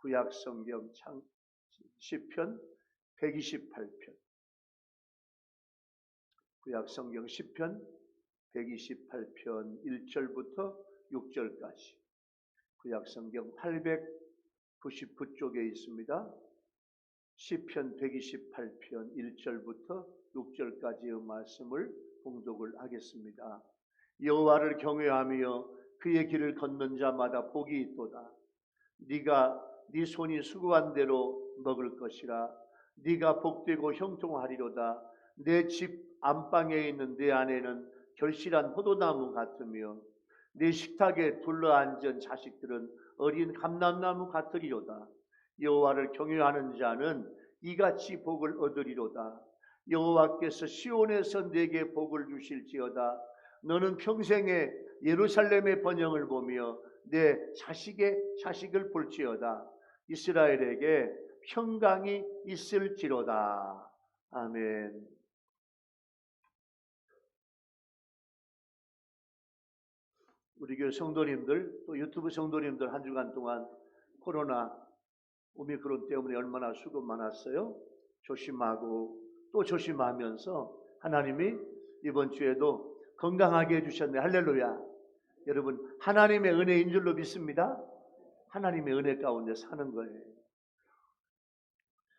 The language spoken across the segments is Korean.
구약 성경 시편 128편, 구약 성경 시편 128편 1절부터 6절까지, 구약 성경 899쪽에 있습니다. 시편 128편 1절부터 6절까지의 말씀을 봉독을 하겠습니다. 여호와를 경외하며 그의 길을 걷는 자마다 복이 있도다. 네가 네 손이 수고한 대로 먹을 것이라. 네가 복되고 형통하리로다. 내 집 안방에 있는 내 아내는 결실한 포도나무 같으며 내 식탁에 둘러앉은 자식들은 어린 감람나무 같으리로다. 여호와를 경외하는 자는 이같이 복을 얻으리로다. 여호와께서 시온에서 내게 복을 주실지어다. 너는 평생에 예루살렘의 번영을 보며 내 자식의 자식을 볼지어다. 이스라엘에게 평강이 있을지로다. 아멘. 우리 교회 성도님들, 또 유튜브 성도님들 한 주간 동안 코로나 오미크론 때문에 얼마나 수고 많았어요. 조심하고 또 조심하면서 하나님이 이번 주에도 건강하게 해주셨네. 할렐루야. 여러분, 하나님의 은혜인 줄로 믿습니다. 하나님의 은혜 가운데 사는 거예요.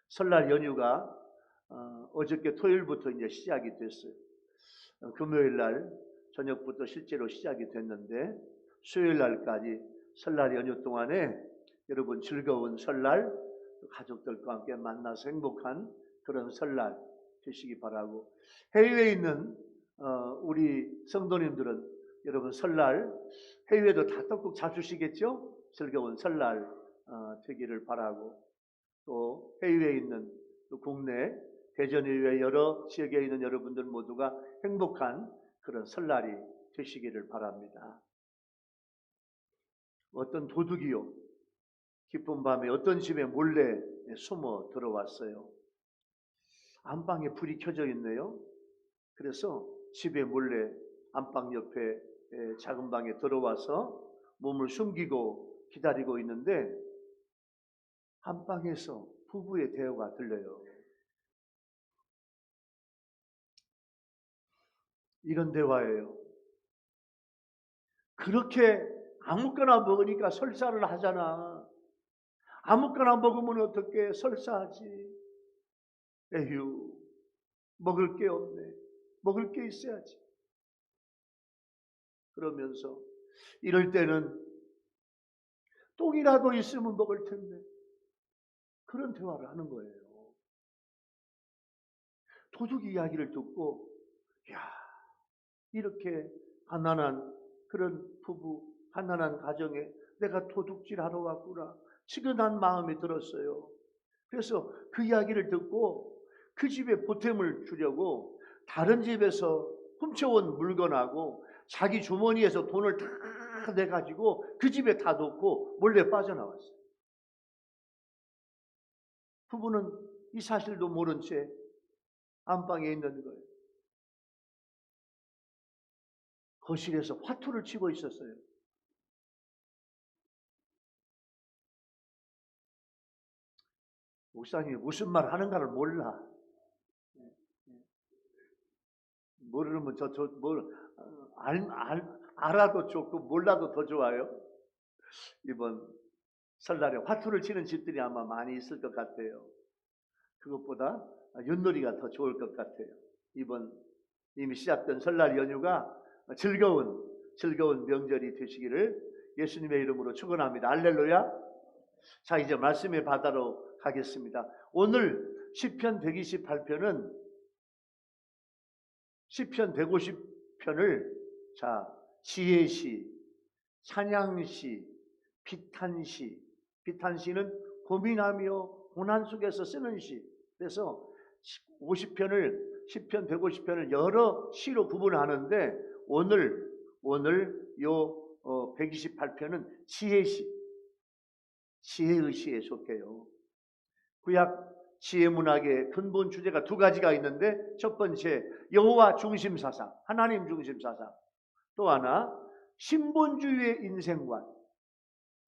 설날 연휴가 어저께 토요일부터 이제 시작이 됐어요. 금요일 날 저녁부터 실제로 시작이 됐는데 수요일 날까지 설날 연휴 동안에 여러분 즐거운 설날, 가족들과 함께 만나서 행복한 그런 설날 되시기 바라고, 해외에 있는 우리 성도님들은 여러분 설날 해외에도 다 떡국 잡수시겠죠? 즐거운 설날 되기를 바라고, 또 해외에 있는 또 국내 대전 이외 여러 지역에 있는 여러분들 모두가 행복한 그런 설날이 되시기를 바랍니다. 어떤 도둑이요, 깊은 밤에 어떤 집에 몰래 숨어 들어왔어요. 안방에 불이 켜져 있네요. 그래서 집에 몰래 안방 옆에 작은 방에 들어와서 몸을 숨기고 기다리고 있는데 안방에서 부부의 대화가 들려요. 이런 대화예요. 그렇게 아무거나 먹으니까 설사를 하잖아. 아무거나 먹으면 어떻게 설사하지? 에휴, 먹을 게 없네. 먹을 게 있어야지. 그러면서 이럴 때는 똥이라도 있으면 먹을 텐데, 그런 대화를 하는 거예요. 도둑 이야기를 듣고, 야, 이렇게 가난한 그런 부부, 가난한 가정에 내가 도둑질 하러 왔구나, 측은한 마음이 들었어요. 그래서 그 이야기를 듣고 그 집에 보탬을 주려고 다른 집에서 훔쳐온 물건하고 자기 주머니에서 돈을 다 내가지고 그 집에 다 놓고 몰래 빠져나왔어요. 부부는 이 사실도 모른 채 안방에 있는 거예요. 거실에서 화투를 치고 있었어요. 목사님이 무슨 말 하는가를 몰라. 모르면 알아도 좋고 몰라도 더 좋아요. 이번 설날에 화투를 치는 집들이 아마 많이 있을 것 같아요. 그것보다 윷놀이가 더 좋을 것 같아요. 이번 이미 시작된 설날 연휴가 즐거운 명절이 되시기를 예수님의 이름으로 축원합니다. 할렐루야. 자, 이제 말씀의 바다로 가겠습니다. 오늘 시편 128편은 시편 150편을 지혜시, 찬양시, 비탄시, 비탄시는 고민하며 고난 속에서 쓰는 시. 그래서 10편 150편을 여러 시로 구분하는데 오늘 요 128편은 지혜시, 지혜의 시에 속해요. 구약 지혜 문학의 근본 주제가 두 가지가 있는데, 첫 번째 여호와 중심 사상, 하나님 중심 사상. 또 하나 신본주의의 인생관.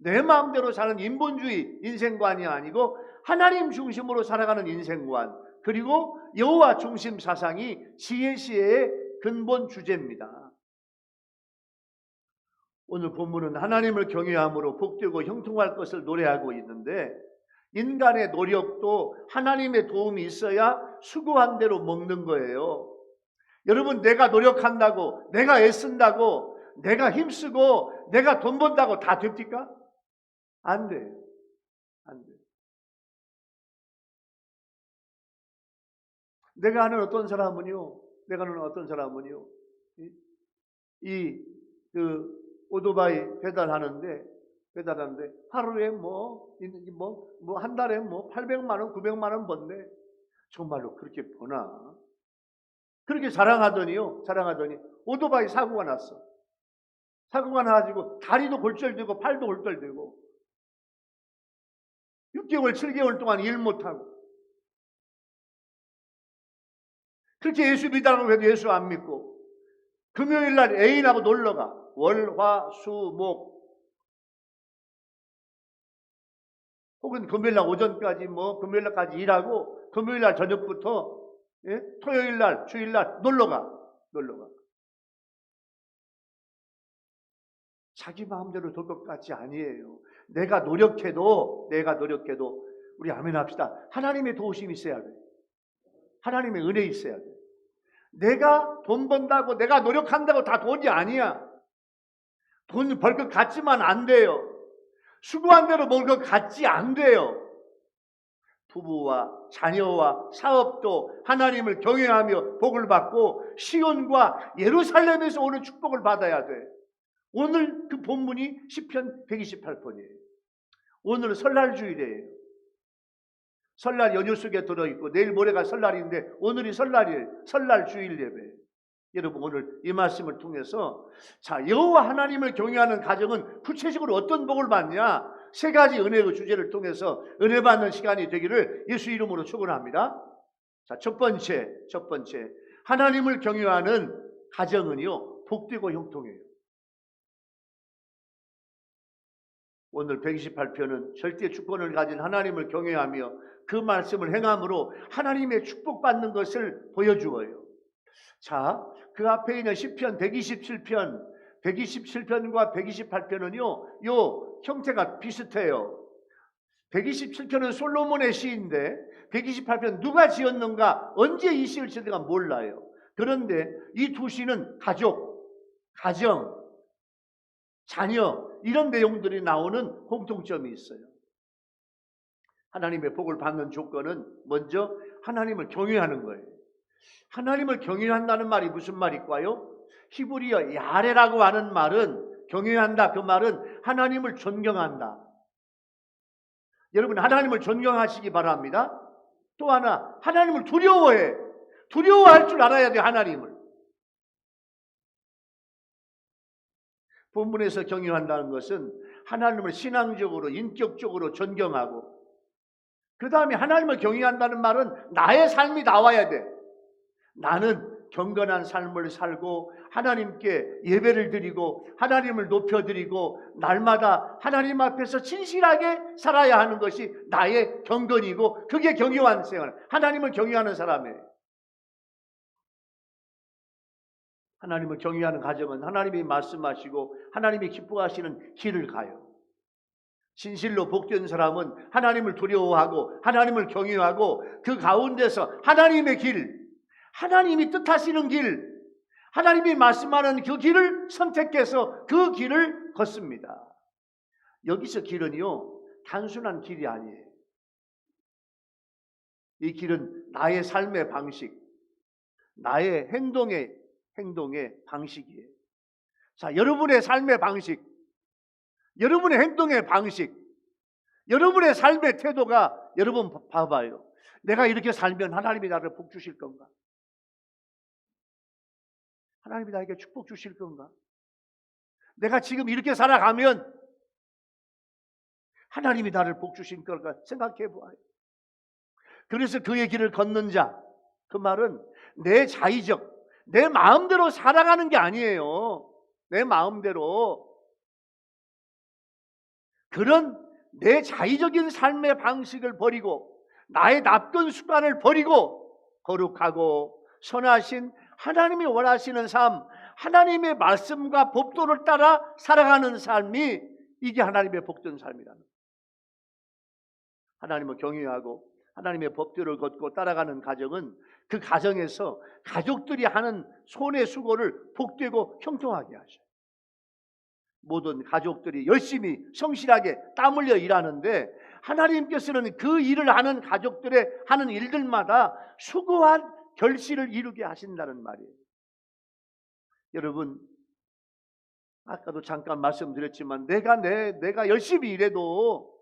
내 마음대로 사는 인본주의 인생관이 아니고 하나님 중심으로 살아가는 인생관, 그리고 여호와 중심 사상이 지혜시의 근본 주제입니다. 오늘 본문은 하나님을 경외함으로 복되고 형통할 것을 노래하고 있는데, 인간의 노력도 하나님의 도움이 있어야 수고한 대로 먹는 거예요. 여러분, 내가 노력한다고, 내가 애쓴다고, 내가 힘쓰고, 내가 돈 번다고 다 됩니까? 안 돼요. 안 돼요. 내가 아는 어떤 사람은요, 그 오토바이 배달하는데 하루에 한 달에 800만 원, 900만 원 번네. 정말로 그렇게 버나? 그렇게 자랑하더니 오토바이 사고가 났어. 사고가 나가지고 다리도 골절되고 팔도 골절되고 6개월, 7개월 동안 일 못하고, 그렇게 예수 믿다고 해도 예수 안 믿고, 금요일날 애인하고 놀러가. 월, 화, 수, 목, 혹은 금요일날 오전까지 금요일날까지 일하고 금요일날 저녁부터 토요일날, 주일날 놀러가. 자기 마음대로 될 것 같지 아니에요. 내가 노력해도 우리 아멘 합시다. 하나님의 도우심이 있어야 돼. 하나님의 은혜 있어야 돼. 내가 돈 번다고, 내가 노력한다고 다 돈이 아니야. 돈 벌 것 같지만 안 돼요. 수고한 대로 먹을 것 같지 안 돼요. 부부와 자녀와 사업도 하나님을 경외하며 복을 받고 시온과 예루살렘에서 오는 축복을 받아야 돼. 오늘 그 본문이 시편 128편이에요. 오늘은 설날 주일이에요. 설날 연휴 속에 들어있고 내일 모레가 설날인데 오늘이 설날이에요. 설날 주일 예배. 여러분, 오늘 이 말씀을 통해서 여호와 하나님을 경외하는 가정은 구체적으로 어떤 복을 받냐? 세 가지 은혜의 주제를 통해서 은혜 받는 시간이 되기를 예수 이름으로 축원합니다. 첫 번째, 하나님을 경외하는 가정은요, 복되고 형통해요. 오늘 128편은 절대 주권을 가진 하나님을 경외하며 그 말씀을 행함으로 하나님의 축복받는 것을 보여주어요. 그 앞에 있는 시편 127편과 128편은요, 요 형태가 비슷해요. 127편은 솔로몬의 시인데 128편 누가 지었는가, 언제 이 시를 지었는가 몰라요. 그런데 이 두 시는 가족, 가정, 자녀, 이런 내용들이 나오는 공통점이 있어요. 하나님의 복을 받는 조건은 먼저 하나님을 경외하는 거예요. 하나님을 경외한다는 말이 무슨 말일까요? 히브리어 야레라고 하는 말은, 경외한다, 그 말은 하나님을 존경한다. 여러분, 하나님을 존경하시기 바랍니다. 또 하나, 하나님을 두려워해. 두려워할 줄 알아야 돼요. 하나님을. 본문에서 경외한다는 것은 하나님을 신앙적으로, 인격적으로 존경하고, 그 다음에 하나님을 경외한다는 말은 나의 삶이 나와야 돼. 나는 경건한 삶을 살고 하나님께 예배를 드리고 하나님을 높여드리고 날마다 하나님 앞에서 진실하게 살아야 하는 것이 나의 경건이고, 그게 경외한 생활, 하나님을 경외하는 사람이에요. 하나님을 경외하는 가정은 하나님이 말씀하시고 하나님이 기뻐하시는 길을 가요. 진실로 복된 사람은 하나님을 두려워하고 하나님을 경외하고 그 가운데서 하나님의 길, 하나님이 뜻하시는 길, 하나님이 말씀하는 그 길을 선택해서 그 길을 걷습니다. 여기서 길은요, 단순한 길이 아니에요. 이 길은 나의 삶의 방식, 나의 행동의 방식이에요. 여러분의 삶의 방식, 여러분의 행동의 방식, 여러분의 삶의 태도가, 여러분 봐봐요. 내가 이렇게 살면 하나님이 나를 복 주실 건가? 하나님이 나에게 축복 주실 건가? 내가 지금 이렇게 살아가면 하나님이 나를 복 주실 건가? 생각해 보아요. 그래서 그의 길을 걷는 자, 그 말은 내 자의적, 내 마음대로 살아가는 게 아니에요. 내 마음대로. 그런 내 자의적인 삶의 방식을 버리고 나의 나쁜 습관을 버리고 거룩하고 선하신 하나님이 원하시는 삶, 하나님의 말씀과 법도를 따라 살아가는 삶이, 이게 하나님의 복된 삶이라는 거예요. 하나님을 경외하고 하나님의 법대로 걷고 따라가는 가정은 그 가정에서 가족들이 하는 손의 수고를 복되고 형통하게 하셔요. 모든 가족들이 열심히 성실하게 땀 흘려 일하는데 하나님께서는 그 일을 하는 가족들의 하는 일들마다 수고한 결실을 이루게 하신다는 말이에요. 여러분, 아까도 잠깐 말씀드렸지만 내가 열심히 일해도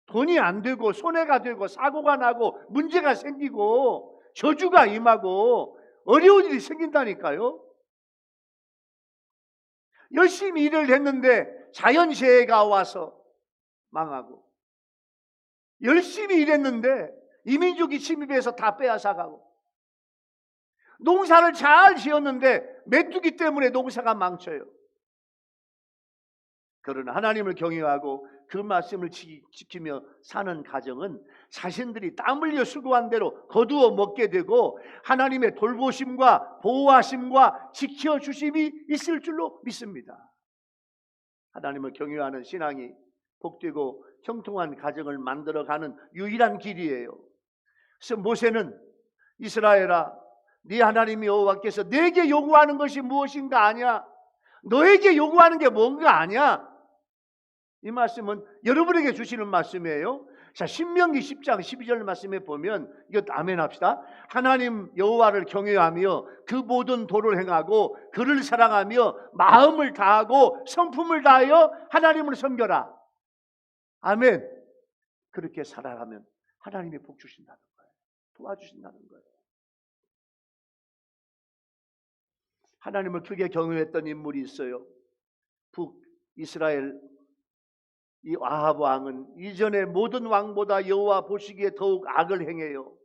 돈이 안 되고 손해가 되고 사고가 나고 문제가 생기고 저주가 임하고 어려운 일이 생긴다니까요. 열심히 일을 했는데 자연재해가 와서 망하고, 열심히 일했는데 이민족이 침입해서 다 빼앗아가고, 농사를 잘 지었는데 메뚜기 때문에 농사가 망쳐요. 그러나 하나님을 경외하고 그 말씀을 지키며 사는 가정은 자신들이 땀 흘려 수고한 대로 거두어 먹게 되고 하나님의 돌보심과 보호하심과 지켜주심이 있을 줄로 믿습니다. 하나님을 경외하는 신앙이 복되고 형통한 가정을 만들어가는 유일한 길이에요. 그래서 모세는 이스라엘아, 네 하나님 여호와께서 내게 요구하는 것이 무엇인가 아냐? 너에게 요구하는 게 뭔가 아냐? 이 말씀은 여러분에게 주시는 말씀이에요. 자, 신명기 10장 12절 말씀에 보면, 이것 아멘 합시다. 하나님 여호와를 경외하며 그 모든 도를 행하고 그를 사랑하며 마음을 다하고 성품을 다하여 하나님을 섬겨라. 아멘. 그렇게 살아가면 하나님이 복 주신다는 거예요. 도와주신다는 거예요. 하나님을 크게 경외했던 인물이 있어요. 북이스라엘 이 아합 왕은 이전의 모든 왕보다 여호와 보시기에 더욱 악을 행해요.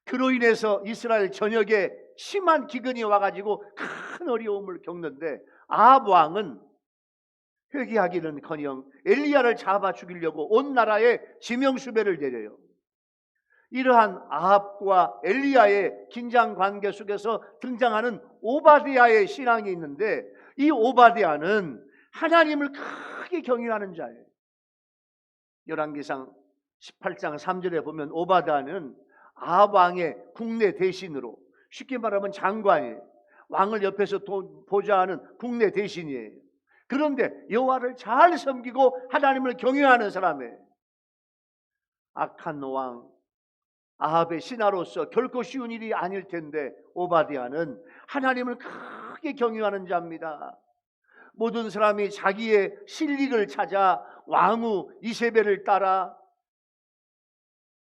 그로 인해서 이스라엘 전역에 심한 기근이 와가지고 큰 어려움을 겪는데, 아합 왕은 회개하기는커녕 엘리야를 잡아 죽이려고 온 나라에 지명수배를 내려요. 이러한 아합과 엘리야의 긴장 관계 속에서 등장하는 오바댜의 신앙이 있는데, 이 오바댜는 하나님을 크게 경외하는 자예요. 열왕기상 18장 3절에 보면 오바댜는 아합 왕의 국내 대신으로, 쉽게 말하면 장관이에요. 왕을 옆에서 보좌하는 국내 대신이에요. 그런데 여호와를 잘 섬기고 하나님을 경외하는 사람이에요. 악한 왕 아합의 신하로서 결코 쉬운 일이 아닐 텐데 오바댜는 하나님을 크게 경외하는 자입니다. 모든 사람이 자기의 실익을 찾아 왕후 이세벨을 따라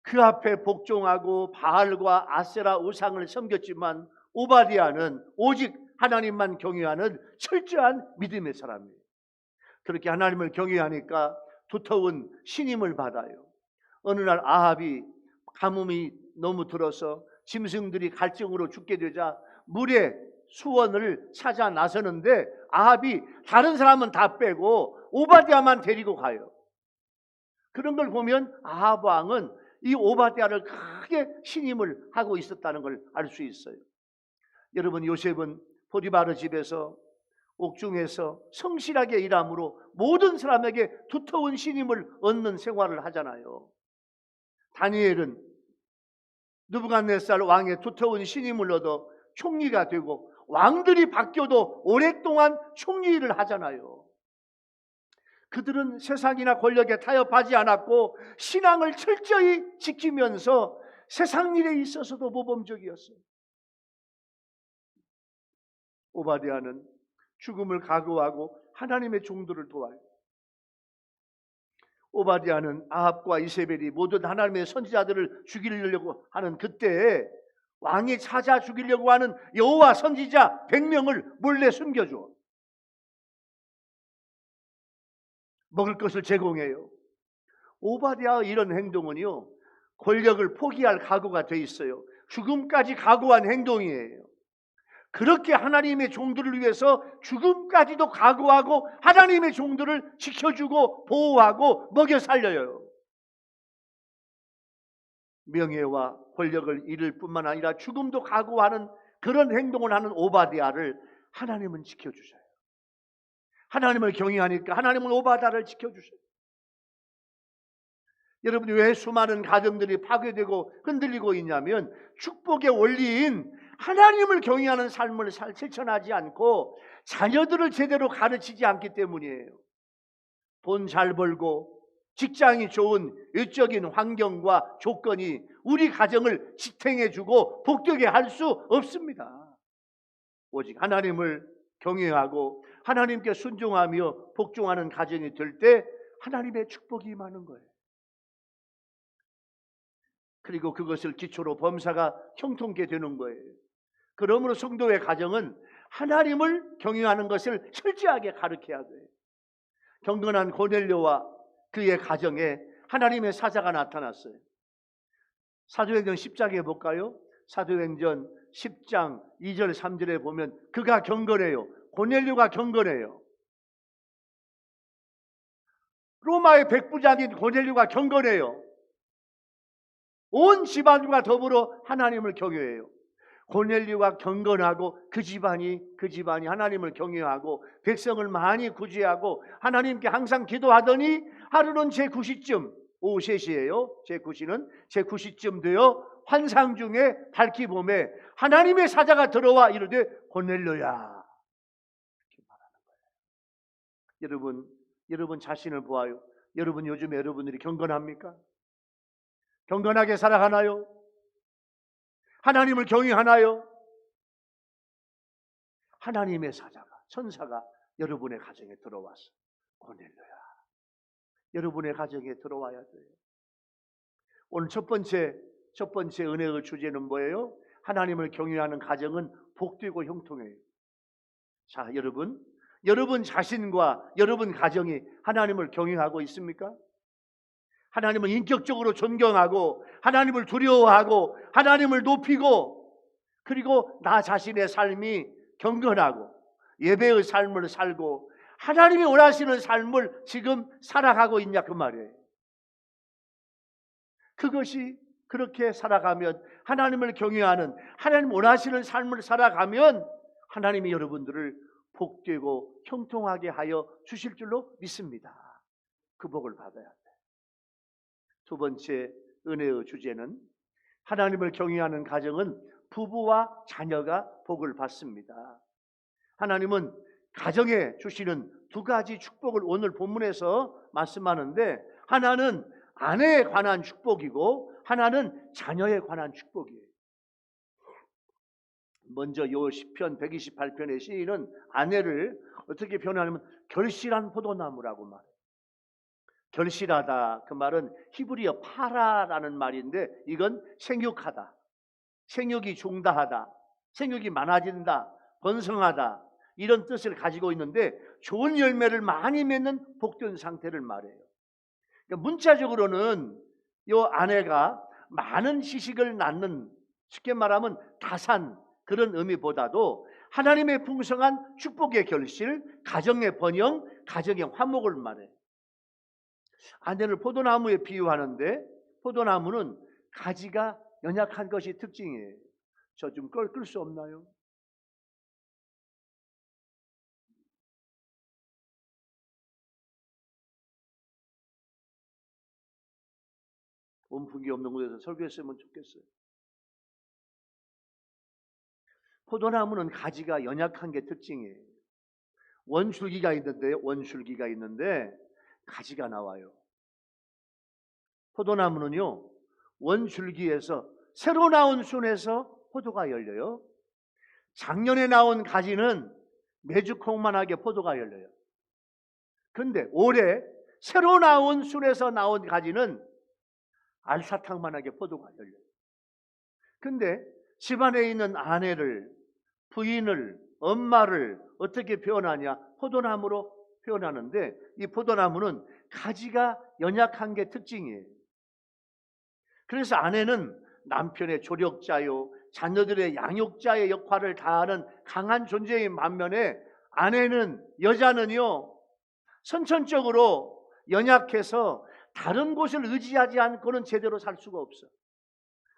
그 앞에 복종하고 바알과 아세라 우상을 섬겼지만 오바댜는 오직 하나님만 경외하는 철저한 믿음의 사람이에요. 그렇게 하나님을 경외하니까 두터운 신임을 받아요. 어느 날 아합이 가뭄이 너무 들어서 짐승들이 갈증으로 죽게 되자 물의 수원을 찾아 나서는데 아합이 다른 사람은 다 빼고 오바댜만 데리고 가요. 그런 걸 보면 아합 왕은 이 오바댜를 크게 신임을 하고 있었다는 걸 알 수 있어요. 여러분, 요셉은 보디바르 집에서 옥중에서 성실하게 일함으로 모든 사람에게 두터운 신임을 얻는 생활을 하잖아요. 다니엘은 느부갓네살 왕의 두터운 신임을 얻어 총리가 되고 왕들이 바뀌어도 오랫동안 총리 일을 하잖아요. 그들은 세상이나 권력에 타협하지 않았고 신앙을 철저히 지키면서 세상 일에 있어서도 모범적이었어요. 오바댜는 죽음을 각오하고 하나님의 종들을 도와요. 오바댜는 아합과 이세벨이 모든 하나님의 선지자들을 죽이려고 하는 그때에 왕이 찾아 죽이려고 하는 여호와 선지자 100명을 몰래 숨겨줘. 먹을 것을 제공해요. 오바댜의 이런 행동은요, 권력을 포기할 각오가 돼 있어요. 죽음까지 각오한 행동이에요. 그렇게 하나님의 종들을 위해서 죽음까지도 각오하고 하나님의 종들을 지켜주고 보호하고 먹여 살려요. 명예와 권력을 잃을 뿐만 아니라 죽음도 각오하는 그런 행동을 하는 오바댜를 하나님은 지켜주셔요. 하나님을 경외하니까 하나님은 오바댜를 지켜주셔요. 여러분이 왜 수많은 가정들이 파괴되고 흔들리고 있냐면 축복의 원리인 하나님을 경외하는 삶을 실천하지 않고 자녀들을 제대로 가르치지 않기 때문이에요. 돈 잘 벌고 직장이 좋은 외적인 환경과 조건이 우리 가정을 지탱해주고 복되게 할 수 없습니다. 오직 하나님을 경외하고 하나님께 순종하며 복종하는 가정이 될 때 하나님의 축복이 임하는 거예요. 그리고 그것을 기초로 범사가 형통케 되는 거예요. 그러므로 성도의 가정은 하나님을 경외하는 것을 철저하게 가르쳐야 돼요. 경건한 고넬료와 그의 가정에 하나님의 사자가 나타났어요. 사도행전 10장에 볼까요? 사도행전 10장 2절 3절에 보면 그가 경건해요. 고넬료가 경건해요. 로마의 백부장인 고넬료가 경건해요. 온 집안과 더불어 하나님을 경외해요. 고넬료가 경건하고 그 집안이 하나님을 경외하고 백성을 많이 구제하고 하나님께 항상 기도하더니 하루는 제9시쯤 오후 3시예요. 제9시쯤 되어 환상 중에 밝히 봄에 하나님의 사자가 들어와 이르되 고넬료야 이렇게 말하는 거예요. 여러분 자신을 보아요. 여러분 요즘 여러분들이 경건합니까? 경건하게 살아가나요? 하나님을 경외하나요? 하나님의 사자가 천사가 여러분의 가정에 들어와서 고넬료야 여러분의 가정에 들어와야 돼요. 오늘 첫 번째 은혜의 주제는 뭐예요? 하나님을 경외하는 가정은 복되고 형통해요. 자, 여러분 자신과 여러분 가정이 하나님을 경외하고 있습니까? 하나님을 인격적으로 존경하고 하나님을 두려워하고 하나님을 높이고 그리고 나 자신의 삶이 경건하고 예배의 삶을 살고 하나님이 원하시는 삶을 지금 살아가고 있냐 그 말이에요. 그것이 그렇게 살아가면 하나님을 경외하는 하나님 원하시는 삶을 살아가면 하나님이 여러분들을 복되고 형통하게 하여 주실 줄로 믿습니다. 그 복을 받아야 돼요. 두 번째 은혜의 주제는 하나님을 경외하는 가정은 부부와 자녀가 복을 받습니다. 하나님은 가정에 주시는 두 가지 축복을 오늘 본문에서 말씀하는데 하나는 아내에 관한 축복이고 하나는 자녀에 관한 축복이에요. 먼저 요 시편 128편의 시인은 아내를 어떻게 표현하냐면 결실한 포도나무라고 말해요. 결실하다 그 말은 히브리어 파라라는 말인데 이건 생육하다, 생육이 중다하다, 생육이 많아진다, 번성하다 이런 뜻을 가지고 있는데 좋은 열매를 많이 맺는 복된 상태를 말해요. 그러니까 문자적으로는 이 아내가 많은 시식을 낳는 쉽게 말하면 다산 그런 의미보다도 하나님의 풍성한 축복의 결실, 가정의 번영, 가정의 화목을 말해요. 아내를 포도나무에 비유하는데 포도나무는 가지가 연약한 것이 특징이에요. 저 좀 끌 수 없나요? 온풍기 없는 곳에서 설교했으면 좋겠어요. 포도나무는 가지가 연약한 게 특징이에요. 원줄기가 있는데 가지가 나와요. 포도나무는요 원줄기에서 새로 나온 순에서 포도가 열려요. 작년에 나온 가지는 매주 콩만하게 포도가 열려요. 근데 올해 새로 나온 순에서 나온 가지는 알사탕만하게 포도가 열려요. 근데 집안에 있는 아내를, 부인을, 엄마를 어떻게 표현하냐? 포도나무로 표현하는데 이 포도나무는 가지가 연약한 게 특징이에요. 그래서 아내는 남편의 조력자요, 자녀들의 양육자의 역할을 다하는 강한 존재인 반면에 아내는, 여자는요, 선천적으로 연약해서 다른 곳을 의지하지 않고는 제대로 살 수가 없어.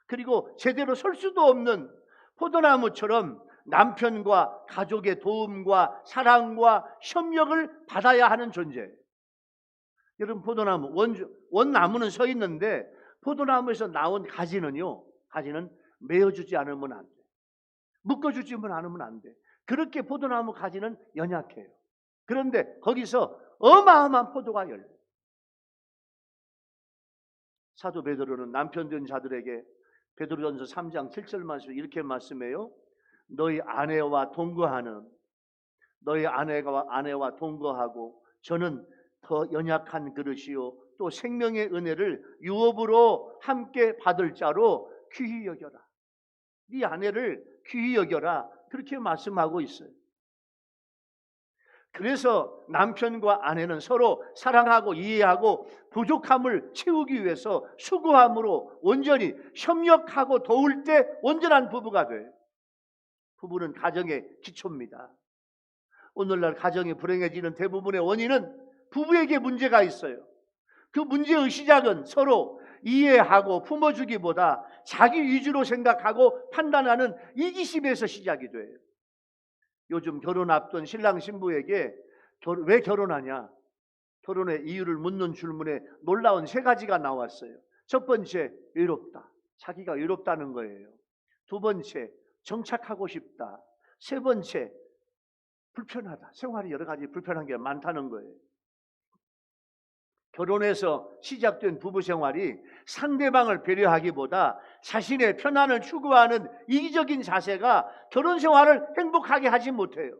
그리고 제대로 설 수도 없는 포도나무처럼 남편과 가족의 도움과 사랑과 협력을 받아야 하는 존재. 여러분, 포도나무, 원나무는 서 있는데 포도나무에서 나온 가지는요, 가지는 메어주지 않으면 안 돼. 묶어주지 않으면 안 돼. 그렇게 포도나무 가지는 연약해요. 그런데 거기서 어마어마한 포도가 열려요. 사도 베드로는 남편 된 자들에게 베드로전서 3장 7절 말씀 이렇게 말씀해요. 너희 아내와 동거하고 저는 더 연약한 그릇이요 또 생명의 은혜를 유업으로 함께 받을 자로 귀히 여겨라. 네 아내를 귀히 여겨라. 그렇게 말씀하고 있어요. 그래서 남편과 아내는 서로 사랑하고 이해하고 부족함을 채우기 위해서 수고함으로 온전히 협력하고 도울 때 온전한 부부가 돼요. 부부는 가정의 기초입니다. 오늘날 가정이 불행해지는 대부분의 원인은 부부에게 문제가 있어요. 그 문제의 시작은 서로 이해하고 품어주기보다 자기 위주로 생각하고 판단하는 이기심에서 시작이 돼요. 요즘 결혼 앞둔 신랑 신부에게 왜 결혼하냐? 결혼의 이유를 묻는 질문에 놀라운 3가지가 나왔어요. 첫 번째, 외롭다. 자기가 외롭다는 거예요. 두 번째, 정착하고 싶다. 세 번째, 불편하다. 생활이 여러 가지 불편한 게 많다는 거예요. 결혼해서 시작된 부부 생활이 상대방을 배려하기보다 자신의 편안을 추구하는 이기적인 자세가 결혼 생활을 행복하게 하지 못해요.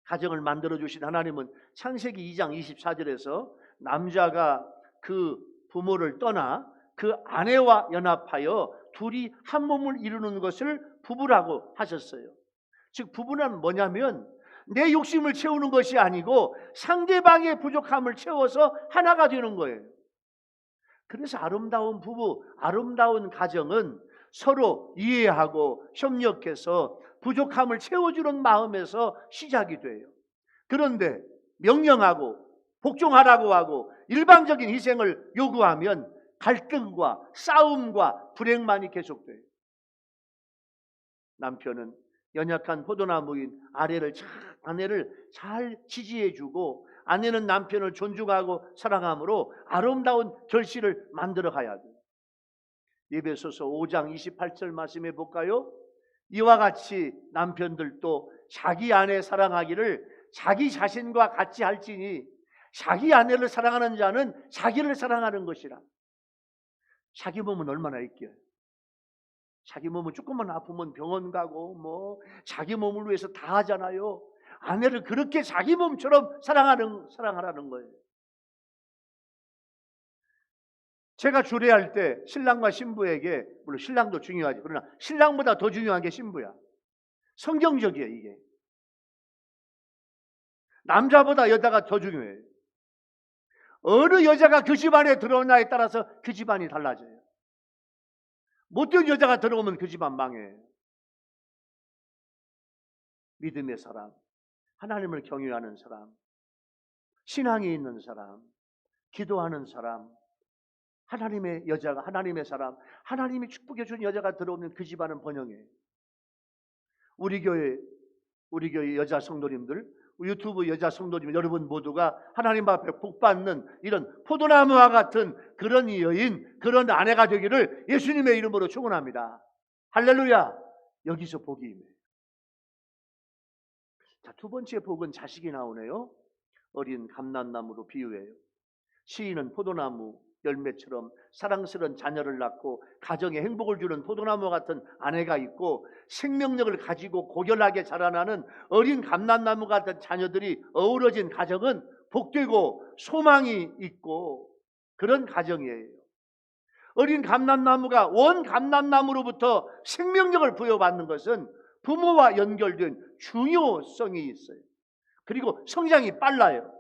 가정을 만들어주신 하나님은 창세기 2장 24절에서 남자가 그 부모를 떠나 그 아내와 연합하여 둘이 한 몸을 이루는 것을 부부라고 하셨어요. 즉 부부는 뭐냐면 내 욕심을 채우는 것이 아니고 상대방의 부족함을 채워서 하나가 되는 거예요. 그래서 아름다운 부부, 아름다운 가정은 서로 이해하고 협력해서 부족함을 채워주는 마음에서 시작이 돼요. 그런데 명령하고 복종하라고 하고 일방적인 희생을 요구하면 갈등과 싸움과 불행만이 계속돼요. 남편은 연약한 포도나무인 아내를 잘 지지해주고 아내는 남편을 존중하고 사랑함으로 아름다운 결실을 만들어 가야 돼요. 에베소서 5장 28절 말씀해 볼까요? 이와 같이 남편들도 자기 아내 사랑하기를 자기 자신과 같이 할지니 자기 아내를 사랑하는 자는 자기를 사랑하는 것이라. 자기 몸은 얼마나 있겨요. 자기 몸은 조금만 아프면 병원 가고 자기 몸을 위해서 다 하잖아요. 아내를 그렇게 자기 몸처럼 사랑하라는 거예요. 제가 주례할 때 신랑과 신부에게, 물론 신랑도 중요하지, 그러나 신랑보다 더 중요한 게 신부야. 성경적이에요. 이게 남자보다 여자가 더 중요해요. 어느 여자가 그 집안에 들어오냐에 따라서 그 집안이 달라져요. 못된 여자가 들어오면 그 집안 망해요. 믿음의 사람, 하나님을 경외하는 사람, 신앙이 있는 사람, 기도하는 사람, 하나님의 여자가, 하나님의 사람, 하나님이 축복해 준 여자가 들어오면 그 집안은 번영해요. 우리 교회 여자 성도님들, 유튜브 여자 성도님 여러분 모두가 하나님 앞에 복받는 이런 포도나무와 같은 그런 여인, 그런 아내가 되기를 예수님의 이름으로 축원합니다. 할렐루야. 여기서 복이 임해요. 자, 두 번째 복은 자식이 나오네요. 어린 감람나무로 비유해요. 시인은 포도나무 열매처럼 사랑스러운 자녀를 낳고 가정에 행복을 주는 포도나무 같은 아내가 있고 생명력을 가지고 고결하게 자라나는 어린 감람나무 같은 자녀들이 어우러진 가정은 복되고 소망이 있고 그런 가정이에요. 어린 감람나무가 원 감람나무로부터 생명력을 부여받는 것은 부모와 연결된 중요성이 있어요. 그리고 성장이 빨라요.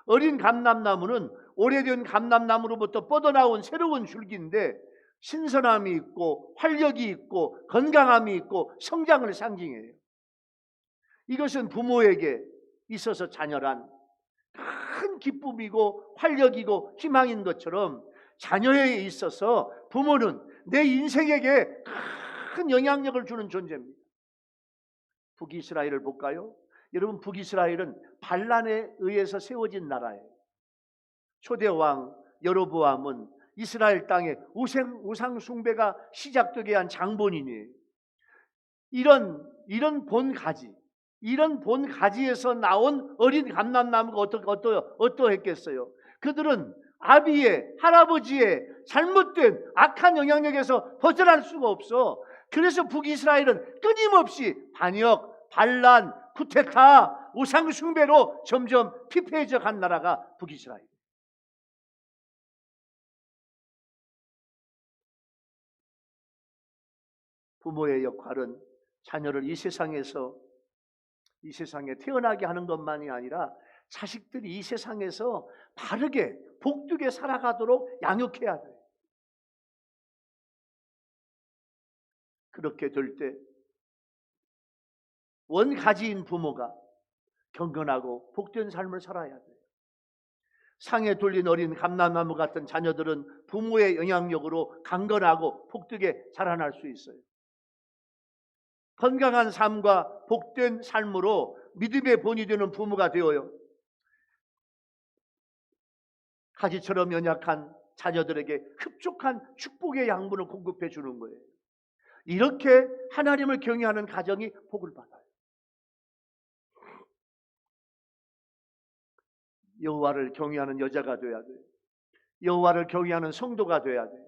어린 감람나무는 오래된 감람나무로부터 뻗어나온 새로운 줄기인데 신선함이 있고 활력이 있고 건강함이 있고 성장을 상징해요. 이것은 부모에게 있어서 자녀란 큰 기쁨이고 활력이고 희망인 것처럼 자녀에 있어서 부모는 내 인생에게 큰 영향력을 주는 존재입니다. 북이스라엘을 볼까요? 여러분, 북이스라엘은 반란에 의해서 세워진 나라예요. 초대왕 여로보암은 이스라엘 땅에 우상 숭배가 시작되게 한 장본인이에요. 이런 본가지에서 나온 어린 감람나무가 어떠했겠어요? 그들은 아비의, 할아버지의 잘못된 악한 영향력에서 벗어날 수가 없어. 그래서 북이스라엘은 끊임없이 반역, 반란, 쿠데타, 우상 숭배로 점점 피폐해져 간 나라가 북이스라엘. 부모의 역할은 자녀를 이 세상에 태어나게 하는 것만이 아니라 자식들이 이 세상에서 바르게 복되게 살아가도록 양육해야 돼요. 그렇게 될 때 원가지인 부모가 경건하고 복된 삶을 살아야 돼요. 상에 돌린 어린 감람나무 같은 자녀들은 부모의 영향력으로 강건하고 복되게 자라날 수 있어요. 건강한 삶과 복된 삶으로 믿음의 본이 되는 부모가 되어요. 가지처럼 연약한 자녀들에게 흡족한 축복의 양분을 공급해 주는 거예요. 이렇게 하나님을 경외하는 가정이 복을 받아요. 여호와를 경외하는 여자가 돼야 돼요. 여호와를 경외하는 성도가 돼야 돼요.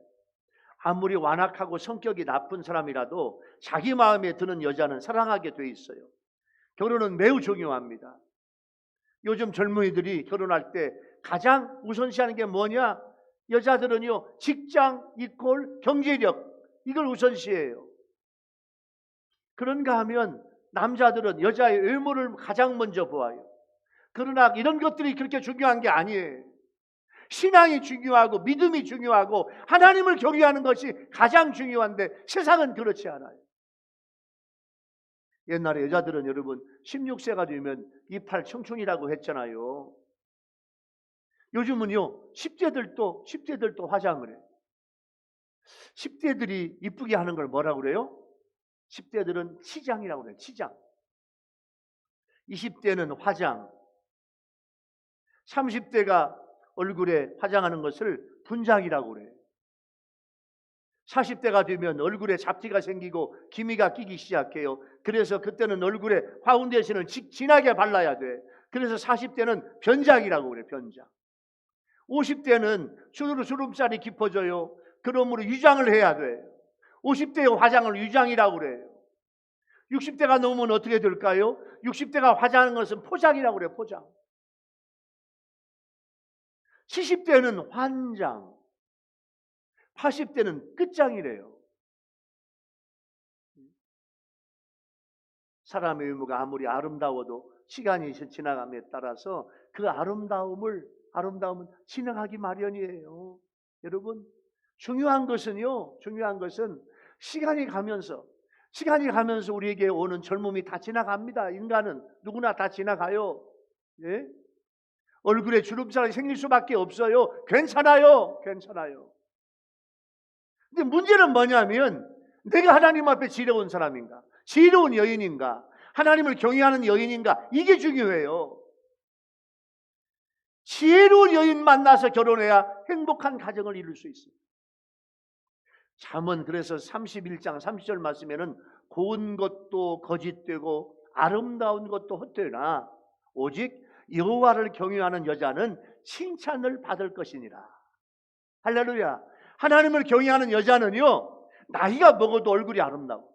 아무리 완악하고 성격이 나쁜 사람이라도 자기 마음에 드는 여자는 사랑하게 돼 있어요. 결혼은 매우 중요합니다. 요즘 젊은이들이 결혼할 때 가장 우선시하는 게 뭐냐? 여자들은요, 직장 이꼴 경제력, 이걸 우선시해요. 그런가 하면 남자들은 여자의 외모를 가장 먼저 보아요. 그러나 이런 것들이 그렇게 중요한 게 아니에요. 신앙이 중요하고 믿음이 중요하고 하나님을 경외하는 것이 가장 중요한데 세상은 그렇지 않아요. 옛날에 여자들은 여러분 16세가 되면 이팔 청춘이라고 했잖아요. 요즘은요 10대들도 화장을 해요. 10대들이 이쁘게 하는 걸 뭐라고 그래요? 10대들은 치장이라고 그래요. 치장. 20대는 화장. 30대가 얼굴에 화장하는 것을 분장이라고 그래요. 40대가 되면 얼굴에 잡티가 생기고 기미가 끼기 시작해요. 그래서 그때는 얼굴에 파운데이션을 진하게 발라야 돼. 그래서 40대는 변장이라고 그래요. 변장. 50대는 주름살이 깊어져요. 그러므로 유장을 해야 돼. 50대의 화장을 유장이라고 그래요. 60대가 넘으면 어떻게 될까요? 60대가 화장하는 것은 포장이라고 그래요. 포장. 70대는 환장, 80대는 끝장이래요. 사람의 외모가 아무리 아름다워도 시간이 지나감에 따라서 그 아름다움은 지나가기 마련이에요. 여러분, 중요한 것은 시간이 가면서 우리에게 오는 젊음이 다 지나갑니다. 인간은 누구나 다 지나가요. 예? 얼굴에 주름살이 생길 수밖에 없어요. 괜찮아요. 근데 문제는 뭐냐면 내가 하나님 앞에 지혜로운 사람인가? 지혜로운 여인인가? 하나님을 경외하는 여인인가? 이게 중요해요. 지혜로운 여인 만나서 결혼해야 행복한 가정을 이룰 수 있어요. 잠언 그래서 31장 30절 말씀에는 고운 것도 거짓되고 아름다운 것도 헛되나 오직 여호와를 경외하는 여자는 칭찬을 받을 것이니라. 할렐루야. 하나님을 경외하는 여자는요 나이가 먹어도 얼굴이 아름다워.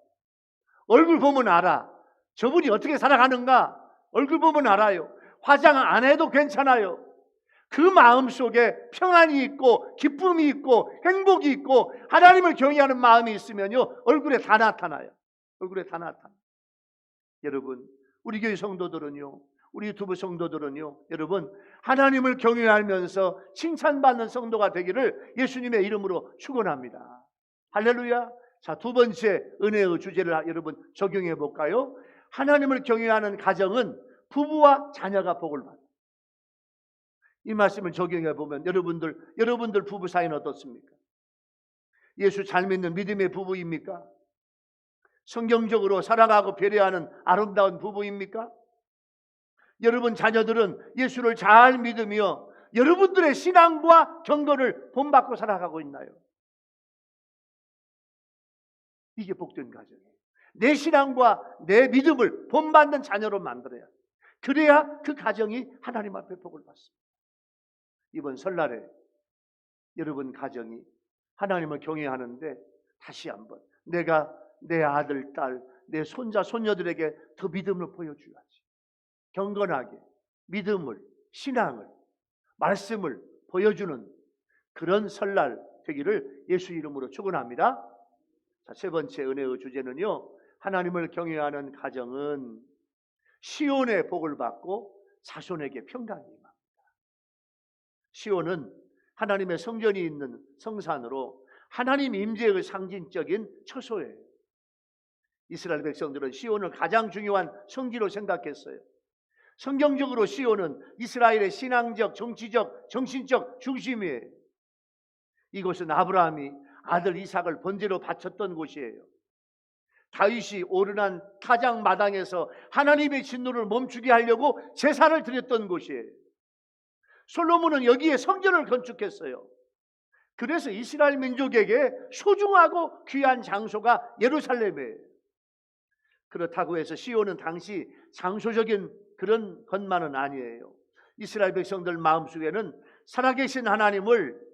얼굴 보면 알아. 저분이 어떻게 살아가는가 얼굴 보면 알아요. 화장 안 해도 괜찮아요. 그 마음속에 평안이 있고 기쁨이 있고 행복이 있고 하나님을 경외하는 마음이 있으면요 얼굴에 다 나타나요. 여러분, 우리 교회 성도들은요, 우리 유튜브 성도들은요, 여러분 하나님을 경외하면서 칭찬받는 성도가 되기를 예수님의 이름으로 축원합니다. 할렐루야. 자, 두 번째 은혜의 주제를 여러분 적용해 볼까요? 하나님을 경외하는 가정은 부부와 자녀가 복을 받아요. 이 말씀을 적용해 보면 여러분들 부부 사이는 어떻습니까? 예수 잘 믿는 믿음의 부부입니까? 성경적으로 사랑하고 배려하는 아름다운 부부입니까? 여러분 자녀들은 예수를 잘 믿으며 여러분들의 신앙과 경건을 본받고 살아가고 있나요? 이게 복된 가정이에요. 내 신앙과 내 믿음을 본받는 자녀로 만들어야 돼요. 그래야 그 가정이 하나님 앞에 복을 받습니다. 이번 설날에 여러분 가정이 하나님을 경외하는데 다시 한번 내가 내 아들, 딸, 내 손자, 손녀들에게 더 믿음을 보여줘야지. 경건하게 믿음을, 신앙을, 말씀을 보여주는 그런 설날 되기를 예수 이름으로 축원합니다. 자, 세 번째 은혜의 주제는요, 하나님을 경외하는 가정은 시온의 복을 받고 자손에게 평강이 임합니다. 시온은 하나님의 성전이 있는 성산으로 하나님 임재의 상징적인 처소예요. 이스라엘 백성들은 시온을 가장 중요한 성지로 생각했어요. 성경적으로 시온은 이스라엘의 신앙적, 정치적, 정신적 중심이에요. 이곳은 아브라함이 아들 이삭을 번제로 바쳤던 곳이에요. 다윗이 오르난 타작 마당에서 하나님의 진노를 멈추게 하려고 제사를 드렸던 곳이에요. 솔로몬은 여기에 성전을 건축했어요. 그래서 이스라엘 민족에게 소중하고 귀한 장소가 예루살렘이에요. 그렇다고 해서 시온은 당시 장소적인 그런 것만은 아니에요. 이스라엘 백성들 마음속에는 살아계신 하나님을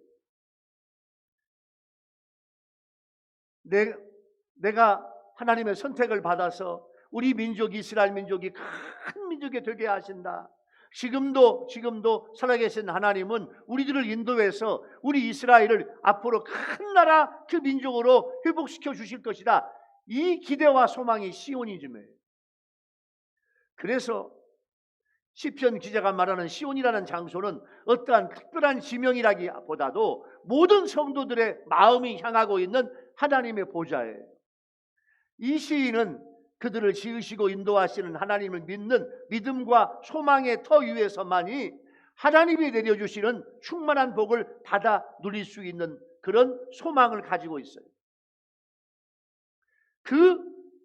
내가 하나님의 선택을 받아서 우리 민족 이스라엘 민족이 큰 민족이 되게 하신다. 지금도 살아계신 하나님은 우리들을 인도해서 우리 이스라엘을 앞으로 큰 나라 그 민족으로 회복시켜 주실 것이다. 이 기대와 소망이 시온이즘이에요. 그래서 시편 기자가 말하는 시온이라는 장소는 어떠한 특별한 지명이라기보다도 모든 성도들의 마음이 향하고 있는 하나님의 보좌예요. 이 시인은 그들을 지으시고 인도하시는 하나님을 믿는 믿음과 소망의 터 위에서만이 하나님이 내려주시는 충만한 복을 받아 누릴 수 있는 그런 소망을 가지고 있어요. 그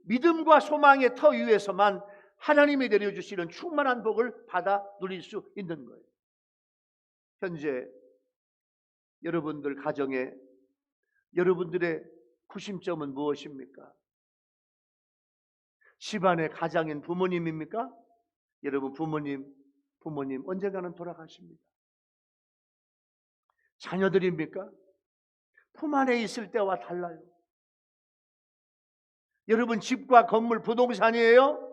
믿음과 소망의 터 위에서만 하나님이 내려주시는 충만한 복을 받아 누릴 수 있는 거예요. 현재 여러분들 가정에 여러분들의 구심점은 무엇입니까? 집안의 가장인 부모님입니까? 여러분 부모님 언젠가는 돌아가십니다. 자녀들입니까? 품 안에 있을 때와 달라요. 여러분 집과 건물 부동산이에요?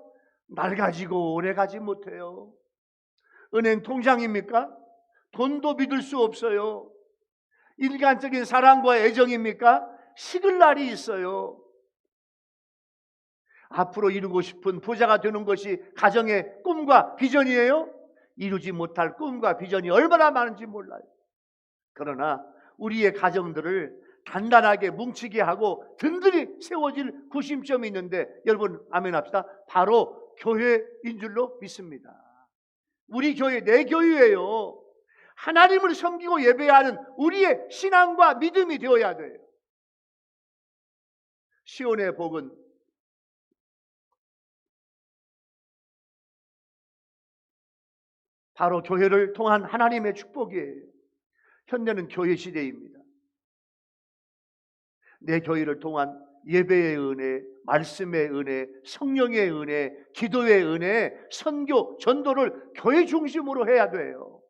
낡아지고 오래가지 못해요. 은행 통장입니까? 돈도 믿을 수 없어요. 인간적인 사랑과 애정입니까? 식을 날이 있어요. 앞으로 이루고 싶은 부자가 되는 것이 가정의 꿈과 비전이에요? 이루지 못할 꿈과 비전이 얼마나 많은지 몰라요. 그러나 우리의 가정들을 단단하게 뭉치게 하고 든든히 세워질 구심점이 있는데 여러분 아멘 합시다. 바로 교회인 줄로 믿습니다. 우리 교회 내 교회예요. 하나님을 섬기고 예배하는 우리의 신앙과 믿음이 되어야 돼요. 시온의 복은 바로 교회를 통한 하나님의 축복이에요. 현대는 교회 시대입니다. 내 교회를 통한 예배의 은혜, 말씀의 은혜, 성령의 은혜, 기도의 은혜, 선교, 전도를 교회 중심으로 해야 돼요.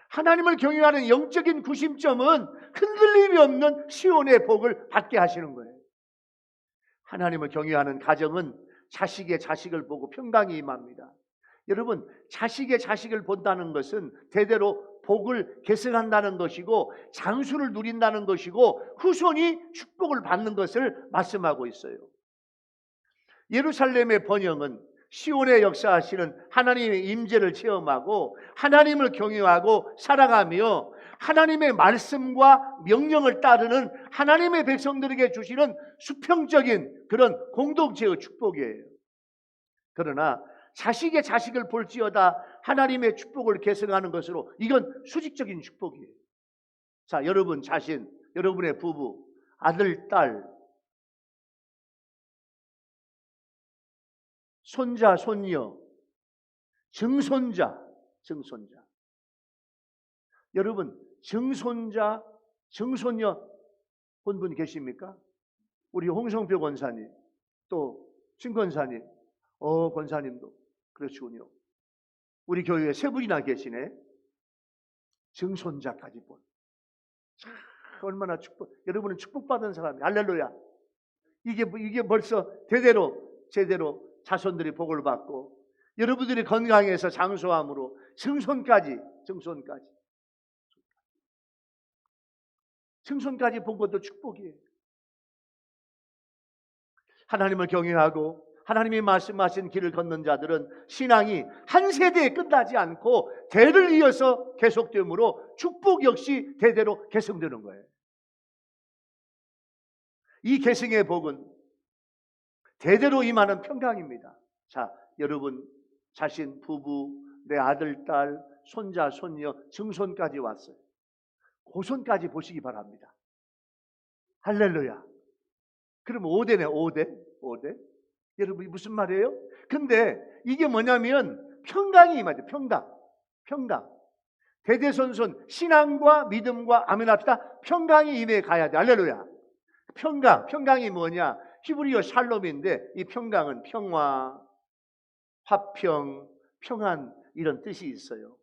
하나님을 경외하는 영적인 구심점은 흔들림이 없는 시온의 복을 받게 하시는 거예요. 하나님을 경외하는 가정은 자식의 자식을 보고 평강이 임합니다. 여러분 자식의 자식을 본다는 것은 대대로 복을 계승한다는 것이고 장수를 누린다는 것이고 후손이 축복을 받는 것을 말씀하고 있어요. 예루살렘의 번영은 시온에 역사하시는 하나님의 임재를 체험하고 하나님을 경외하고 살아가며 하나님의 말씀과 명령을 따르는 하나님의 백성들에게 주시는 수평적인 그런 공동체의 축복이에요. 그러나 자식의 자식을 볼지어다 하나님의 축복을 계승하는 것으로 이건 수직적인 축복이에요. 자, 여러분 자신, 여러분의 부부, 아들, 딸, 손자, 손녀, 증손자. 여러분 증손자, 증손녀 본 분 계십니까? 우리 홍성표 권사님, 또 신 권사님, 권사님도 그렇군요. 우리 교회에 세 분이나 계시네. 증손자까지 본. 참 얼마나 축복. 여러분은 축복받은 사람이. 할렐루야. 이게 벌써 제대로 자손들이 복을 받고 여러분들이 건강해서 장수함으로 증손까지 본 것도 축복이에요. 하나님을 경외하고 하나님이 말씀하신 길을 걷는 자들은 신앙이 한 세대에 끝나지 않고 대를 이어서 계속되므로 축복 역시 대대로 계승되는 거예요. 이 계승의 복은 대대로 임하는 평강입니다. 자, 여러분 자신, 부부, 내 아들, 딸, 손자, 손녀, 증손까지 왔어요. 고손까지 보시기 바랍니다. 할렐루야. 그러면 5대네. 5대. 여러분 무슨 말이에요? 근데 이게 뭐냐면 평강이 임하죠. 평강. 대대손손 신앙과 믿음과 아멘 합시다. 평강이 임해 가야 돼. 할렐루야. 평강이 뭐냐? 히브리어 샬롬인데 이 평강은 평화, 화평, 평안 이런 뜻이 있어요.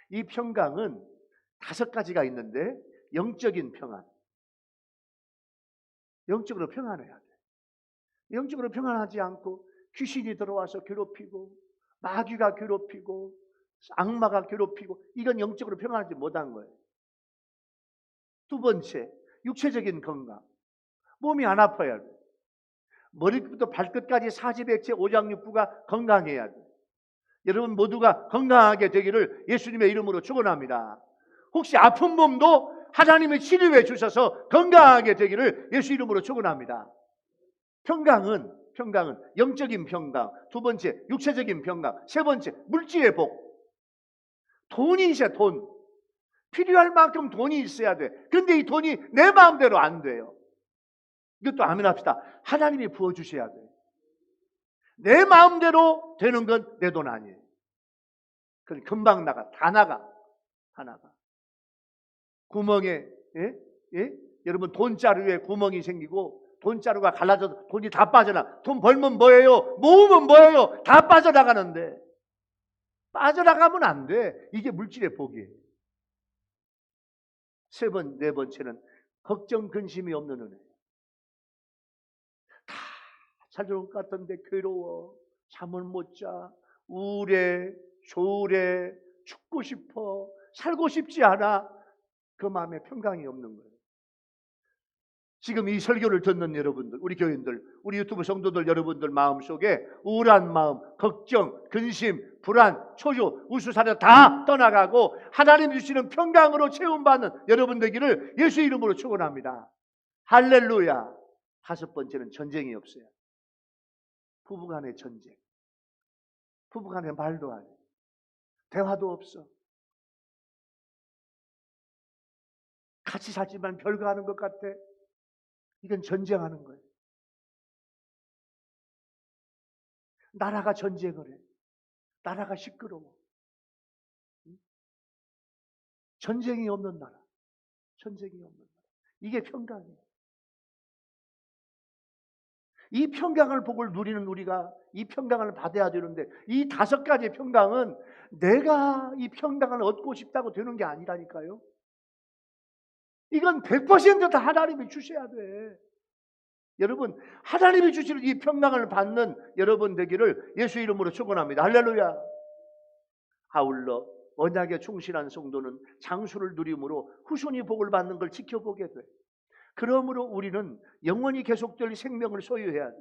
이 평강은 5가지가 있는데 영적인 평안. 영적으로 평안해야 돼. 영적으로 평안하지 않고 귀신이 들어와서 괴롭히고 마귀가 괴롭히고 악마가 괴롭히고 이건 영적으로 평안하지 못한 거예요. 2번째, 육체적인 건강. 몸이 안 아파야 돼. 머리부터 발끝까지 사지백체 오장육부가 건강해야 돼. 여러분 모두가 건강하게 되기를 예수님의 이름으로 축원합니다. 혹시 아픈 몸도 하나님의 치료해 주셔서 건강하게 되기를 예수 이름으로 축원합니다. 평강은 영적인 평강, 2번째 육체적인 평강, 3번째 물질의 복. 돈이 있어야 돈. 필요할 만큼 돈이 있어야 돼. 그런데 이 돈이 내 마음대로 안 돼요. 이것도 아멘 합시다. 하나님이 부어주셔야 돼. 내 마음대로 되는 건 내 돈 아니에요. 그건 금방 다 나가. 구멍에 여러분 돈자루에 구멍이 생기고 돈자루가 갈라져서 돈이 다 빠져나. 돈 벌면 뭐예요? 모으면 뭐예요? 다 빠져나가는데 빠져나가면 안 돼. 이게 물질의 복이에요. 네 번째는 걱정 근심이 없는 은혜. 다 잘 될 것 같은데 괴로워, 잠을 못 자, 우울해, 조울해, 죽고 싶어, 살고 싶지 않아. 그 마음에 평강이 없는 거예요. 지금 이 설교를 듣는 여러분들, 우리 교인들, 우리 유튜브 성도들 여러분들 마음속에 우울한 마음, 걱정, 근심, 불안, 초조, 우수사려 다 떠나가고 하나님 주시는 평강으로 채움받는 여러분 되기를 예수 이름으로 축원합니다. 할렐루야. 5번째는 전쟁이 없어요. 부부간의 전쟁. 부부간의 말도 안 해. 대화도 없어. 같이 살지만 별거 하는 것 같아. 이건 전쟁하는 거예요. 나라가 전쟁을 해. 나라가 시끄러워. 전쟁이 없는 나라. 이게 평강이에요. 이 평강을 복을 누리는 우리가 이 평강을 받아야 되는데 이 5가지 평강은 내가 이 평강을 얻고 싶다고 되는 게 아니라니까요. 이건 100% 다 하나님이 주셔야 돼. 여러분 하나님이 주시는 이 평강을 받는 여러분 되기를 예수 이름으로 축원합니다. 할렐루야. 아울러 언약에 충실한 성도는 장수를 누림으로 후손이 복을 받는 걸 지켜보게 돼. 그러므로 우리는 영원히 계속될 생명을 소유해야 돼.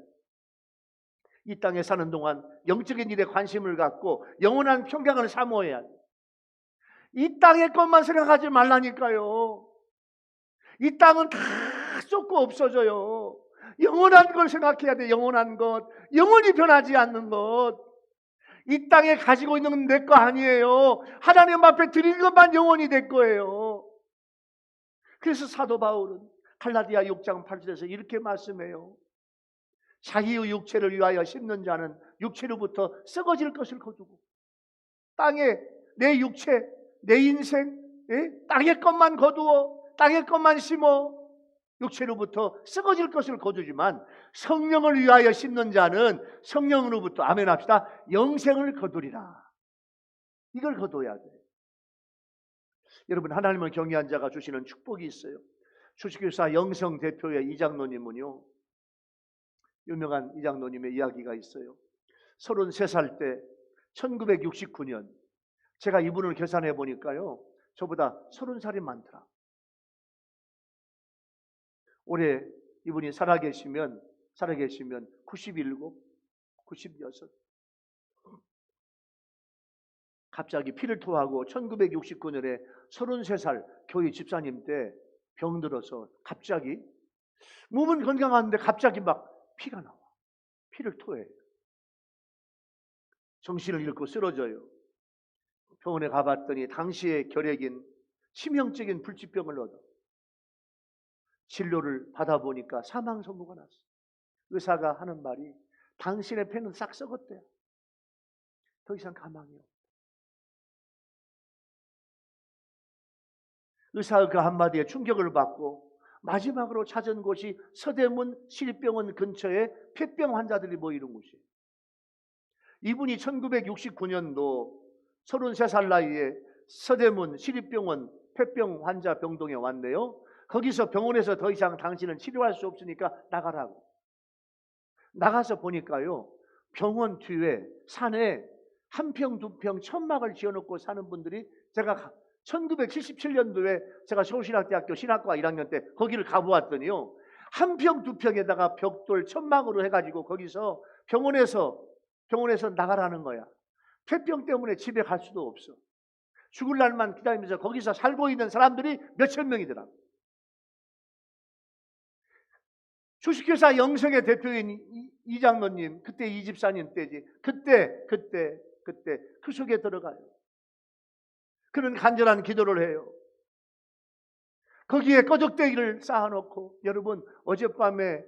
이 땅에 사는 동안 영적인 일에 관심을 갖고 영원한 평강을 사모해야 돼. 이 땅의 것만 생각하지 말라니까요. 이 땅은 다 쏟고 없어져요. 영원한 걸 생각해야 돼. 영원한 것, 영원히 변하지 않는 것. 이 땅에 가지고 있는 건 내 거 아니에요. 하나님 앞에 드린 것만 영원히 내 거예요. 그래서 사도 바울은 갈라디아 6장 8절에서 이렇게 말씀해요. 자기의 육체를 위하여 심는 자는 육체로부터 썩어질 것을 거두고, 땅에 내 육체, 내 인생, 땅의 것만 거두어 땅의 것만 심어 육체로부터 썩어질 것을 거두지만, 성령을 위하여 심는 자는 성령으로부터, 아멘 합시다, 영생을 거두리라. 이걸 거둬야 돼. 여러분, 하나님을 경외한 자가 주시는 축복이 있어요. 주식회사 영성 대표의 이장로님은요, 유명한 이장로님의 이야기가 있어요. 33살 때 1969년, 제가 이분을 계산해 보니까요, 저보다 30살이 많더라. 올해 이분이 살아계시면 97, 96. 갑자기 피를 토하고 1969년에 33살 교회 집사님 때 병들어서 갑자기, 몸은 건강한데 갑자기 막 피가 나와. 피를 토해. 정신을 잃고 쓰러져요. 병원에 가봤더니 당시의 결핵인 치명적인 불치병을 얻어 진료를 받아보니까 사망 선고가 났어요. 의사가 하는 말이, 당신의 폐는 싹 썩었대요. 더 이상 가망이 없다. 의사의 그 한마디에 충격을 받고 마지막으로 찾은 곳이 서대문 시립병원 근처에 폐병 환자들이 모이는 곳이에요. 이분이 1969년도 33살 나이에 서대문 시립병원 폐병 환자 병동에 왔네요. 거기서 병원에서 더 이상 당신은 치료할 수 없으니까 나가라고. 나가서 보니까요, 병원 뒤에 산에 한 평, 두 평 천막을 지어놓고 사는 분들이, 제가 1977년도에 제가 서울신학대학교 신학과 1학년 때 거기를 가보았더니요, 한 평, 두 평에다가 벽돌 천막으로 해가지고 거기서 병원에서 나가라는 거야. 폐병 때문에 집에 갈 수도 없어. 죽을 날만 기다리면서 거기서 살고 있는 사람들이 몇천 명이더라. 주식회사 영성의 대표인 이장로님, 그때 이 집사님 때지. 그때 그 속에 들어가요. 그는 간절한 기도를 해요. 거기에 꺼적대기를 쌓아놓고, 여러분, 어젯밤에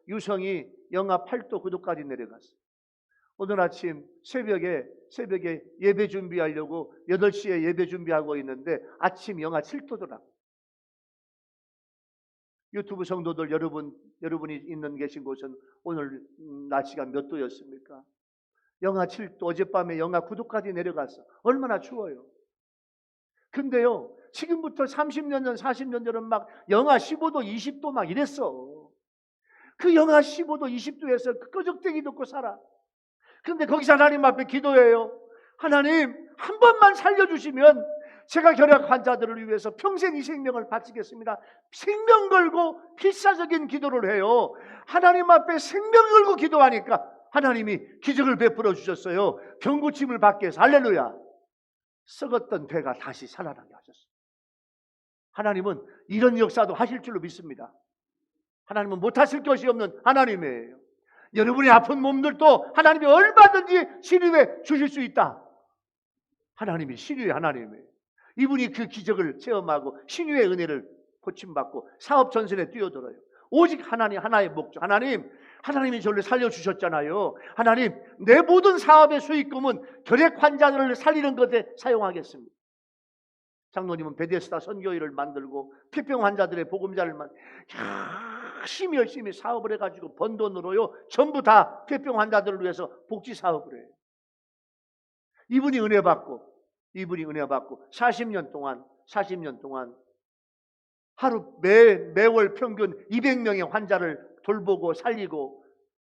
유성이 영하 8도 9도까지 내려갔어요. 오늘 아침 새벽에 예배 준비하려고 8시에 예배 준비하고 있는데 아침 영하 7도더라고요. 유튜브 성도들 여러분이 있는 계신 곳은 오늘 날씨가 몇 도였습니까? 영하 7도, 어젯밤에 영하 9도까지 내려갔어. 얼마나 추워요. 근데요, 지금부터 30년 전, 40년 전은 막 영하 15도, 20도 막 이랬어. 그 영하 15도, 20도에서 그 꺼적대기 듣고 살아. 근데 거기서 하나님 앞에 기도해요. 하나님, 한 번만 살려주시면 제가 결핵 환자들을 위해서 평생 이 생명을 바치겠습니다. 생명 걸고 필사적인 기도를 해요. 하나님 앞에 생명 걸고 기도하니까 하나님이 기적을 베풀어 주셨어요. 병고침을 받게 해서, 할렐루야. 썩었던 배가 다시 살아나게 하셨어요. 하나님은 이런 역사도 하실 줄로 믿습니다. 하나님은 못하실 것이 없는 하나님이에요. 여러분의 아픈 몸들도 하나님이 얼마든지 치료해 주실 수 있다. 하나님이 치료의 하나님이에요. 이분이 그 기적을 체험하고 신유의 은혜를 고침받고 사업 전선에 뛰어들어요. 오직 하나님 하나의 목적. 하나님이 저를 살려주셨잖아요. 하나님, 내 모든 사업의 수익금은 결핵 환자들을 살리는 것에 사용하겠습니다. 장로님은 베데스다 선교회를 만들고 폐병 환자들의 보금자를 열심히 사업을 해가지고 번 돈으로요, 전부 다 폐병 환자들을 위해서 복지 사업을 해요. 이분이 은혜 받고 40년 동안 하루 매월 평균 200명의 환자를 돌보고 살리고,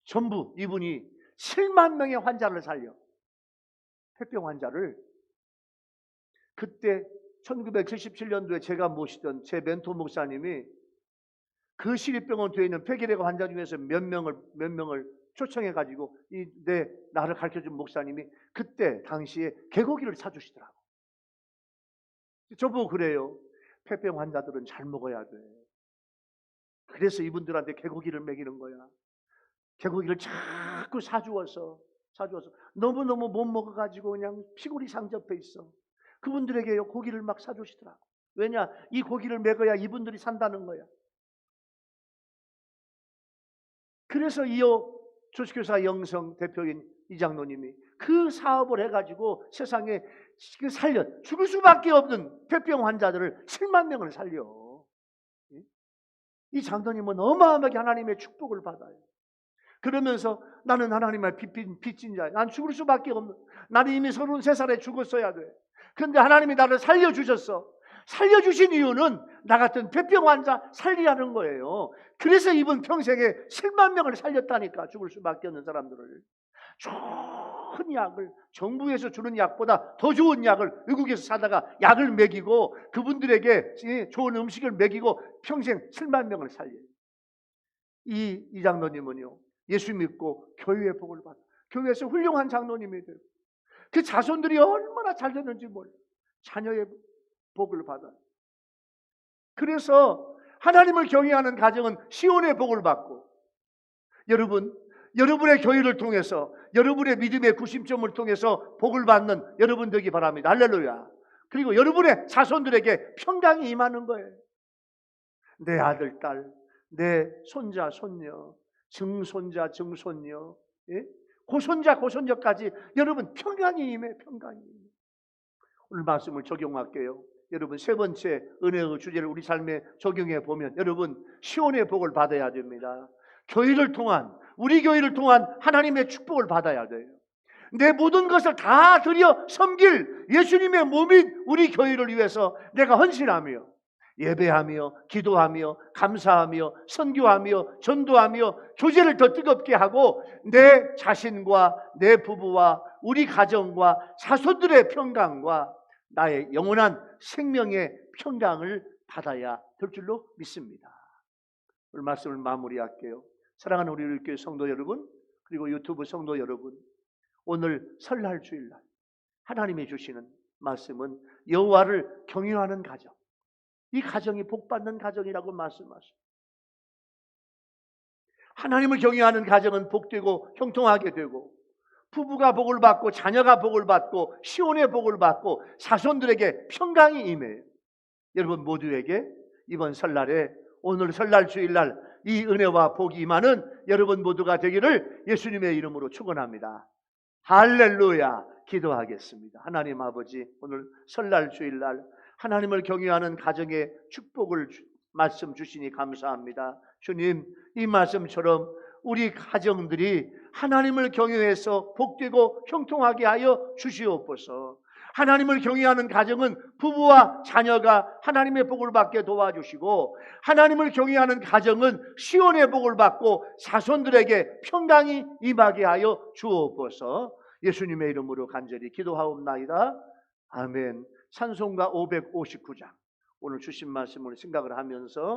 전부 이분이 7만 명의 환자를 살려. 폐병 환자를. 그때 1977년도에 제가 모시던 제 멘토 목사님이 그 시립병원 뒤에 있는 폐결핵 환자 중에서 몇 명을 초청해가지고 나를 가르쳐준 목사님이 그때 당시에 개고기를 사주시더라고. 저보고 그래요. 폐병 환자들은 잘 먹어야 돼. 그래서 이분들한테 개고기를 먹이는 거야. 개고기를 자꾸 사주어서 너무너무 못 먹어가지고 그냥 피골이 상접해 있어. 그분들에게 고기를 막 사주시더라고. 왜냐? 이 고기를 먹어야 이분들이 산다는 거야. 그래서 이어 조식교사 영성 대표인 이장로님이 그 사업을 해가지고 세상에 죽을 수밖에 없는 폐병 환자들을 7만 명을 살려. 이 장로님은 어마어마하게 하나님의 축복을 받아요. 그러면서 나는 하나님의 빚진 자야. 난 죽을 수밖에 없는. 나는 이미 33살에 죽었어야 돼. 그런데 하나님이 나를 살려주셨어. 살려주신 이유는 나 같은 폐병 환자 살리라는 거예요. 그래서 이분 평생에 7만 명을 살렸다니까. 죽을 수밖에 없는 사람들을. 좋은 약을, 정부에서 주는 약보다 더 좋은 약을 외국에서 사다가 약을 먹이고 그분들에게 좋은 음식을 먹이고 평생 7만 명을 살려요. 이 장로님은요, 예수 믿고 교회의 복을 받아. 교회에서 훌륭한 장로님이 되고 그 자손들이 얼마나 잘 됐는지 몰라요. 자녀의 복을 받아요. 그래서 하나님을 경외하는 가정은 시온의 복을 받고, 여러분의 교회를 통해서 여러분의 믿음의 구심점을 통해서 복을 받는 여러분 되기 바랍니다. 할렐루야. 그리고 여러분의 자손들에게 평강이 임하는 거예요. 내 아들, 딸, 내 손자, 손녀, 증손자, 증손녀, 고손자, 고손녀까지 여러분 평강이 임해. 평강이 임해. 오늘 말씀을 적용할게요. 여러분 세 번째 은혜의 주제를 우리 삶에 적용해 보면 여러분 시온의 복을 받아야 됩니다. 교회를 통한, 우리 교회를 통한 하나님의 축복을 받아야 돼요. 내 모든 것을 다 드려 섬길 예수님의 몸인 우리 교회를 위해서 내가 헌신하며 예배하며 기도하며 감사하며 선교하며 전도하며 교제를 더 뜨겁게 하고 내 자신과 내 부부와 우리 가정과 자손들의 평강과 나의 영원한 생명의 평강을 받아야 될 줄로 믿습니다. 오늘 말씀을 마무리할게요. 사랑하는 우리 교회 성도 여러분, 그리고 유튜브 성도 여러분, 오늘 설날 주일날 하나님이 주시는 말씀은 여호와를 경외하는 가정, 이 가정이 복받는 가정이라고 말씀하십니다. 하나님을 경외하는 가정은 복되고 형통하게 되고 부부가 복을 받고 자녀가 복을 받고 시온의 복을 받고 자손들에게 평강이 임해요. 여러분 모두에게 이번 설날에, 오늘 설날 주일날 이 은혜와 복이 임하는 여러분 모두가 되기를 예수님의 이름으로 축원합니다. 할렐루야. 기도하겠습니다. 하나님 아버지, 오늘 설날 주일날 하나님을 경외하는 가정에 축복을 말씀 주시니 감사합니다. 주님, 이 말씀처럼 우리 가정들이 하나님을 경외해서 복되고 형통하게 하여 주시옵소서. 하나님을 경외하는 가정은 부부와 자녀가 하나님의 복을 받게 도와주시고, 하나님을 경외하는 가정은 시온의 복을 받고 자손들에게 평강이 임하게 하여 주옵소서. 예수님의 이름으로 간절히 기도하옵나이다. 아멘. 찬송가 559장, 오늘 주신 말씀을 생각을 하면서